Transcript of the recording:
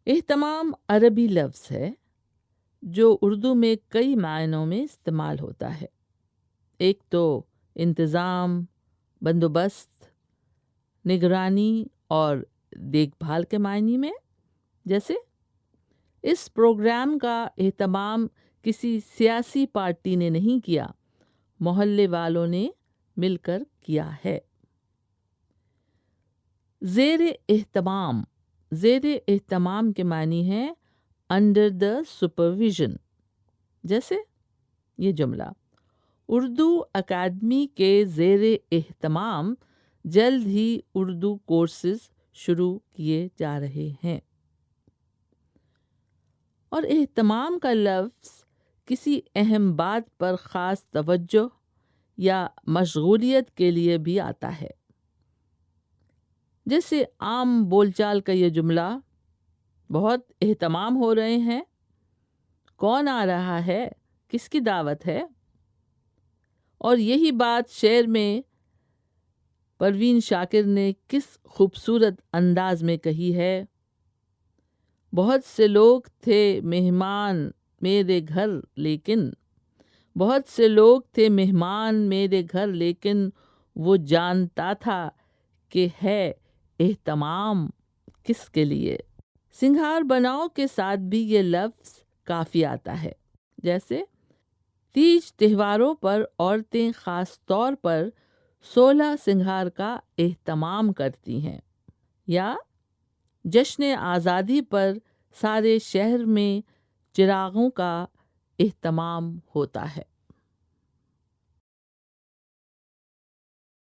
اہتمام عربی لفظ ہے جو اردو میں کئی معنوں میں استعمال ہوتا ہے۔ ایک تو انتظام، بندوبست، نگرانی اور دیکھ بھال کے معنی میں، جیسے اس پروگرام کا اہتمام کسی سیاسی پارٹی نے نہیں کیا، محلے والوں نے مل کر کیا ہے۔ زیر اہتمام، زیر اہتمام کے معنی ہے انڈر دا سپرویژن، جیسے یہ جملہ اردو اکیڈمی کے زیر اہتمام جلد ہی اردو کورسز شروع کیے جا رہے ہیں۔ اور اہتمام کا لفظ کسی اہم بات پر خاص توجہ یا مشغولیت کے لیے بھی آتا ہے، جیسے عام بول چال کا یہ جملہ، بہت اہتمام ہو رہے ہیں، کون آ رہا ہے، کس کی دعوت ہے۔ اور یہی بات شعر میں پروین شاکر نے کس خوبصورت انداز میں کہی ہے، بہت سے لوگ تھے مہمان میرے گھر لیکن، بہت سے لوگ تھے مہمان میرے گھر لیکن وہ جانتا تھا کہ ہے اہتمام کس کے لیے۔ سنگھار بناؤ کے ساتھ بھی یہ لفظ کافی آتا ہے، جیسے تیج تہواروں پر عورتیں خاص طور پر 16 سنگھار کا اہتمام کرتی ہیں، یا جشن آزادی پر سارے شہر میں چراغوں کا اہتمام ہوتا ہے۔